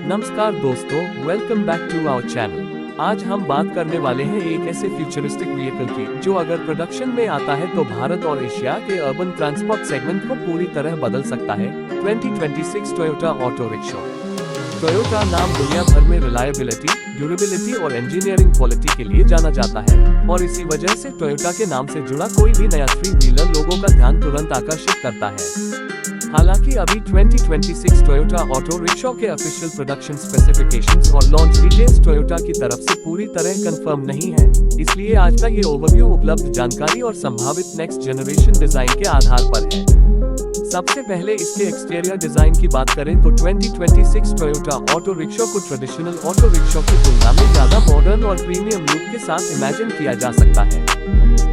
नमस्कार दोस्तों, welcome back to our channel. आज हम बात करने वाले हैं एक ऐसे फ्यूचरिस्टिक व्हीकल की जो अगर प्रोडक्शन में आता है तो भारत और एशिया के अर्बन ट्रांसपोर्ट सेगमेंट को पूरी तरह बदल सकता है। 2026 टोयोटा ऑटो रिक्शा। टोयोटा नाम दुनिया भर में रिलायबिलिटी, ड्यूरेबिलिटी और इंजीनियरिंग क्वालिटी के लिए जाना जाता है और इसी वजह से टोयोटा के नाम से जुड़ा कोई भी नया थ्री व्हीलर लोगों का ध्यान तुरंत आकर्षित करता है। हालांकि अभी 2026 टोयोटा ऑटो रिक्शा के ऑफिशियल प्रोडक्शन स्पेसिफिकेशंस और लॉन्च डिटेल्स टोयोटा की तरफ से पूरी तरह कंफर्म नहीं है, इसलिए आज का ये ओवरव्यू उपलब्ध जानकारी और संभावित नेक्स्ट जनरेशन डिजाइन के आधार पर है। सबसे पहले इसके एक्सटीरियर डिजाइन की बात करें तो 2026 टोयोटा ऑटो रिक्शा को ट्रेडिशनल ऑटो रिक्शा की तुलना में ज्यादा मॉडर्न और प्रीमियम लुक के साथ इमेजिन किया जा सकता है।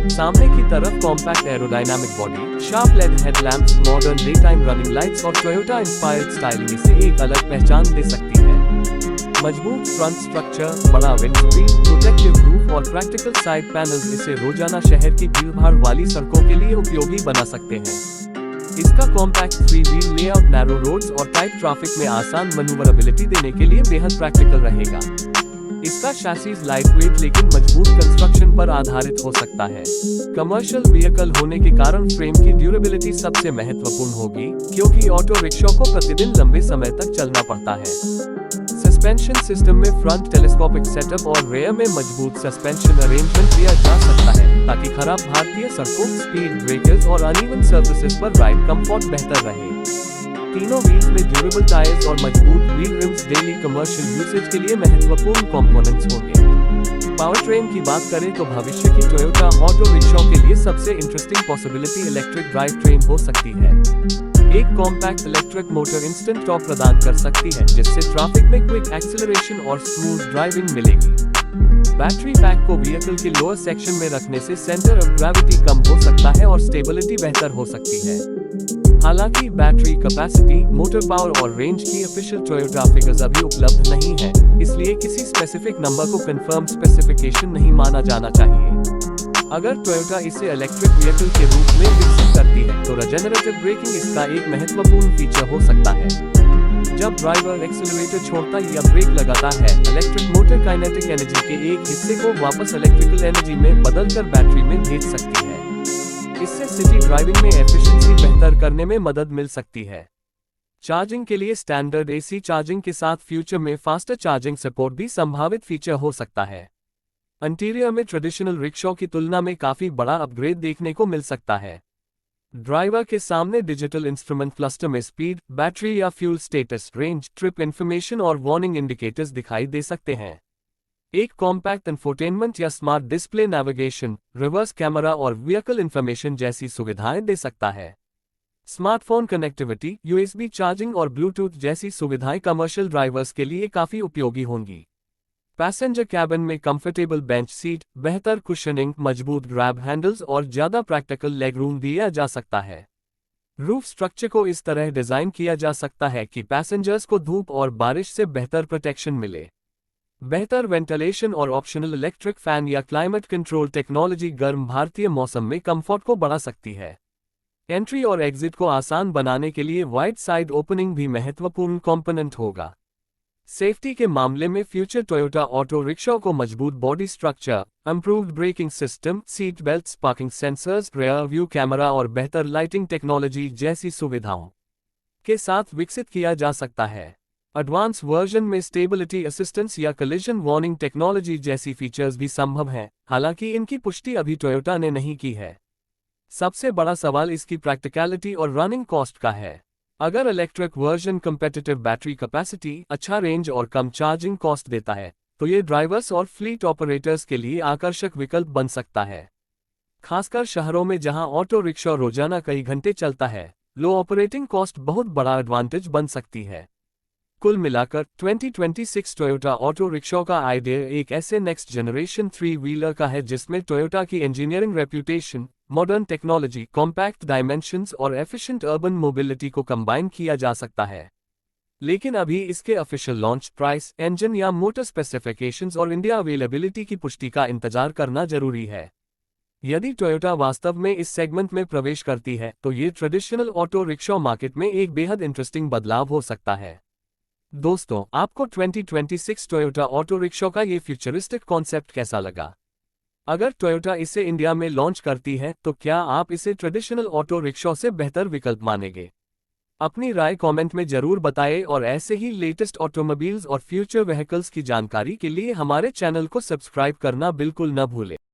सामने की तरफ compact aerodynamic body, sharp LED headlamps, modern daytime running lights और टोयोटा इंस्पायर्ड स्टाइलिंग इसे एक अलग पहचान दे सकती है। मजबूत फ्रंट स्ट्रक्चर, बड़ा विंडस्क्रीन, प्रोटेक्टिव रूफ और प्रैक्टिकल साइड पैनल्स इसे रोजाना शहर की भीड़भाड़ वाली सड़कों के लिए उपयोगी बना सकते हैं। इसका compact three wheel layout narrow roads और टाइट ट्रैफिक में आसान मैन्यूवरेबिलिटी देने के लिए बेहद प्रैक्टिकल रहेगा। इसका शैसीज लाइटवेट लेकिन मजबूत कंस्ट्रक्शन पर आधारित हो सकता है। कमर्शियल व्हीकल होने के कारण फ्रेम की ड्यूरेबिलिटी सबसे महत्वपूर्ण होगी, क्योंकि ऑटो रिक्शा को प्रतिदिन लंबे समय तक चलना पड़ता है। सस्पेंशन सिस्टम में फ्रंट टेलीस्कोपिक सेटअप और रेयर में मजबूत सस्पेंशन अरेंजमेंट दिया जा सकता है, ताकि खराब भारतीय सड़कों, स्पीड ब्रेकर्स और अनइवन सर्फेसेस पर राइड कंफर्ट बेहतर रहे। तीनों व्हील्स में ड्यूरेबल टायर्स और मजबूत wheel RIMS daily commercial usage के लिए महत्वपूर्ण कंपोनेंट्स होंगे। पावर ट्रेन की बात करें तो भविष्य की टोयोटा ऑटो रिक्शा के लिए सबसे interesting possibility electric drive train हो सकती है। एक compact electric motor instant torque प्रदान कर सकती है, जिससे ट्रैफिक में क्विक एक्सीलरेशन और स्मूथ ड्राइविंग मिलेगी। बैटरी पैक को व्हीकल के लोअर सेक्शन में रखने से सेंटर ऑफ ग्रेविटी कम हो सकता है और स्टेबिलिटी बेहतर हो सकती है। हालांकि बैटरी कैपेसिटी, मोटर पावर और रेंज की ऑफिशियल टोयोटा फिगर्स अभी उपलब्ध नहीं है, इसलिए किसी स्पेसिफिक नंबर को कंफर्म स्पेसिफिकेशन नहीं माना जाना चाहिए। अगर टोयोटा इसे इलेक्ट्रिक व्हीकल के रूप में विकसित करती है तो रिजेनरेटिव ब्रेकिंग इसका एक महत्वपूर्ण फीचर हो सकता है। जब ड्राइवर एक्सीलरेटर छोड़ता या ब्रेक लगाता है, इलेक्ट्रिक मोटर काइनेटिक एनर्जी के एक हिस्से को वापस इलेक्ट्रिकल एनर्जी में बदलकर बैटरी में भेज सकती है। इससे सिटी ड्राइविंग में एफिशिएंसी बेहतर करने में मदद मिल सकती है। चार्जिंग के लिए स्टैंडर्ड एसी चार्जिंग के साथ फ्यूचर में फास्टर चार्जिंग सपोर्ट भी संभावित फीचर हो सकता है। इंटीरियर में ट्रेडिशनल रिक्शा की तुलना में काफी बड़ा अपग्रेड देखने को मिल सकता है। ड्राइवर के सामने डिजिटल इंस्ट्रूमेंट क्लस्टर में स्पीड, बैटरी या fuel status, range, trip information और वार्निंग इंडिकेटर्स दिखाई दे सकते हैं। एक कॉम्पैक्ट इंफोटेनमेंट या smart display navigation, reverse camera और व्हीकल इंफॉर्मेशन जैसी सुविधाएं दे सकता है। स्मार्टफोन कनेक्टिविटी, यूएसबी चार्जिंग और ब्लूटूथ जैसी सुविधाएं कमर्शियल ड्राइवर्स के लिए काफी उपयोगी होंगी। पैसेंजर कैबिन में कंफर्टेबल बेंच सीट, बेहतर कुशनिंग, मजबूत ग्रैब हैंडल्स और ज्यादा प्रैक्टिकल लेग रूम दिया जा सकता है। रूफ स्ट्रक्चर को इस तरह डिजाइन किया जा सकता है कि पैसेंजर्स को धूप और बारिश से बेहतर प्रोटेक्शन मिले। बेहतर वेंटिलेशन और ऑप्शनल इलेक्ट्रिक फैन या क्लाइमेट कंट्रोल टेक्नोलॉजी गर्म भारतीय मौसम में कंफर्ट को बढ़ा सकती है। एंट्री और एग्जिट को आसान बनाने के लिए वाइड साइड ओपनिंग भी महत्वपूर्ण कंपोनेंट होगा। सेफ्टी के मामले में फ्यूचर टोयोटा ऑटो रिक्शा को मजबूत body structure, improved braking system, seat belts, parking sensors, rear view camera और बेहतर लाइटिंग टेक्नोलॉजी जैसी सुविधाओं के साथ विकसित किया जा सकता है। एडवांस वर्जन में स्टेबिलिटी असिस्टेंस या कोलिजन वार्निंग टेक्नोलॉजी जैसी फीचर्स भी संभव हैं, हालांकि इनकी पुष्टि अभी टोयोटा ने नहीं की है। सबसे बड़ा सवाल इसकी प्रैक्टिकलिटी और रनिंग कॉस्ट का है। अगर electric version competitive battery capacity, अच्छा रेंज और कम चार्जिंग कॉस्ट देता है, तो ये ड्राइवर्स और फ्लीट ऑपरेटर्स के लिए आकर्षक विकल्प बन सकता है। खासकर शहरों में जहां ऑटो रिक्शा रोजाना कई घंटे चलता है, लो ऑपरेटिंग कॉस्ट बहुत बड़ा एडवांटेज बन सकती है। कुल मिलाकर 2026 टोयोटा ऑटो रिक्शा का आइडिया एक ऐसे नेक्स्ट जनरेशन थ्री व्हीलर का है जिसमें टोयोटा की engineering reputation, modern technology, compact dimensions और एफिशिएंट अर्बन मोबिलिटी को कंबाइन किया जा सकता है। लेकिन अभी इसके ऑफिशियल लॉन्च प्राइस, इंजन या मोटर स्पेसिफिकेशंस और इंडिया अवेलेबिलिटी की पुष्टि का इंतजार करना जरूरी है। यदि टोयोटा वास्तव में इस सेगमेंट में प्रवेश करती है तो ये ट्रेडिशनल ऑटो रिक्शा मार्केट में एक बेहद इंटरेस्टिंग बदलाव हो सकता है। दोस्तों, आपको 2026 टोयोटा ऑटो रिक्शा का ये फ्यूचरिस्टिक कॉन्सेप्ट कैसा लगा? अगर टोयोटा इसे इंडिया में लॉन्च करती है तो क्या आप इसे ट्रेडिशनल ऑटो रिक्शा से बेहतर विकल्प मानेंगे? अपनी राय कमेंट में जरूर बताएं और ऐसे ही लेटेस्ट ऑटोमोबाइल्स और फ्यूचर व्हीकल्स की जानकारी के लिए हमारे चैनल को सब्सक्राइब करना बिल्कुल न भूलें।